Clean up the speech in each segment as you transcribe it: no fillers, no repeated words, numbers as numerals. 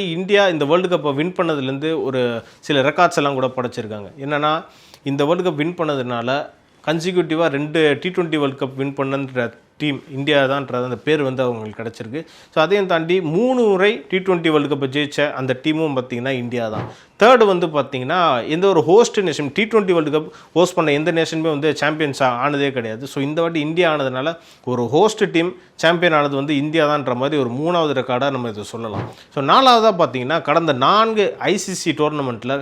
India இந்த world கப்பை win பண்ணதுலேருந்து ஒரு சில ரெக்கார்ட்ஸ் எல்லாம் கூட படைச்சிருக்காங்க. என்னென்னா, இந்த வேர்ல்டு கப் வின் பண்ணதுனால கன்சிக்யூட்டிவாக 2 T20 வேர்ல்டு கப் வின் பண்ணன்ற டீம் இந்தியா தான்ன்றது அந்த பேர் வந்து அவங்களுக்கு கிடச்சிருக்கு. ஸோ அதையும் தாண்டி 3 முறை T20 வேர்ல்டு கப்பை ஜெயிச்ச அந்த டீமும் பார்த்திங்கன்னா இந்தியா தான். தேர்டு வந்து பார்த்திங்கன்னா எந்த ஒரு host nation T20 world cup host பண்ண எந்த நேஷனுமே வந்து சாம்பியன்ஸ் ஆனதே கிடையாது. ஸோ இந்த வாட்டி இந்தியா ஆனதுனால ஒரு ஹோஸ்ட் டீம் சாம்பியன் ஆனது வந்து இந்தியா தான்ன்ற மாதிரி ஒரு 3வது ரெக்கார்டாக நம்ம இதை சொல்லலாம். ஸோ 4வதாக பார்த்திங்கன்னா கடந்த 4 ICC டோர்னமெண்ட்டில்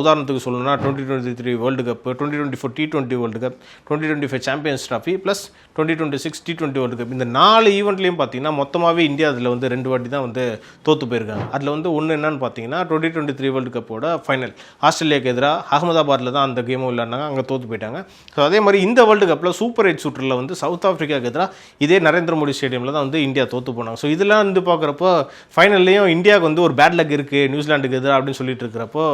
உதாரணத்துக்கு சொல்லணும்னா 2023 world cup, 2024 T20 world cup, 2025 champions trophy plus 2026 T20 world cup, இந்த 4 ஈவெண்ட்லேயும் பார்த்தீங்கன்னா மொத்தமாகவே இந்தியா அதில் வந்து 2 வாட்டி தான் வந்து தோற்று போயிருக்காங்க. அதில் வந்து ஒன்று என்னன்னு பார்த்தீங்கன்னா 2023 வேர்ல்டு கப்போட ஃபைனல் ஆஸ்திரேலியாவுக்கு எதிராக அகமதாபாத்தில் தான் அந்த கேமும் விளையாடினாங்க, அங்கே தோற்று போயிட்டாங்க. ஸோ அதே மாதிரி இந்த வேர்ல்டு கப்பில் சூப்பர் 8 ஷூட்டரில் வந்து சவுத் ஆஃப்ரிக்காவுக்கு எதிராக இதே நரேந்திர மோடி ஸ்டேடியமில் தான் வந்து இந்தியா தோற்று போனாங்க. ஸோ இதெல்லாம் வந்து பார்க்குறப்போ ஃபைனல்லையும் இந்தியாவுக்கு வந்து ஒரு பேட் லக் இருக்குது நியூசிலாண்டுக்கு எதிராக அப்படின்னு சொல்லிட்டு இருக்கிறப்போ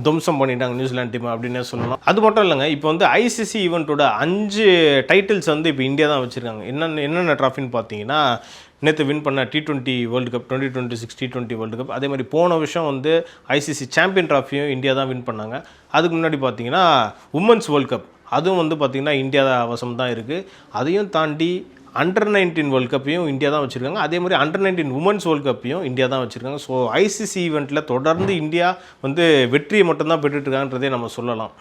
துவம்சம் பண்ணிட்டாங்க நியூசிலாந்து டீம் அப்படின்னு சொல்லலாம். அது மட்டும் இல்லைங்க, இப்போ வந்து ICC ஈவெண்ட்டோட 5 டைட்டில்ஸ் வந்து இப்போ இந்தியா தான் வச்சுருக்காங்க. என்னென்ன ட்ராஃபின்னு பார்த்தீங்கன்னா, நேற்று வின் பண்ண T20 world cup, 2026 T20 world cup, அதே மாதிரி போன வருஷம் வந்து ICC சாம்பியன் ட்ராஃபியும் இந்தியா தான் வின் பண்ணாங்க. அதுக்கு முன்னாடி பார்த்தீங்கன்னா உமன்ஸ் வேர்ல்டு கப், அதுவும் வந்து பார்த்திங்கன்னா இந்தியா வசம் தான் இருக்குது. அதையும் தாண்டி அண்டர் 19 வேர்ல்டு கப்பையும் இந்தியா தான் வச்சுருக்காங்க. அதே மாதிரி அண்டர் 19 உமன்ஸ் வேர்ல்டு கப்பையும் இந்தியா தான் வச்சுருக்காங்க. ஸோ ICC ஈவெண்ட்டில் தொடர்ந்து இந்தியா வந்து வெற்றியை மட்டும்தான் பெற்றுட்ருக்காங்கன்றதே நம்ம சொல்லலாம்.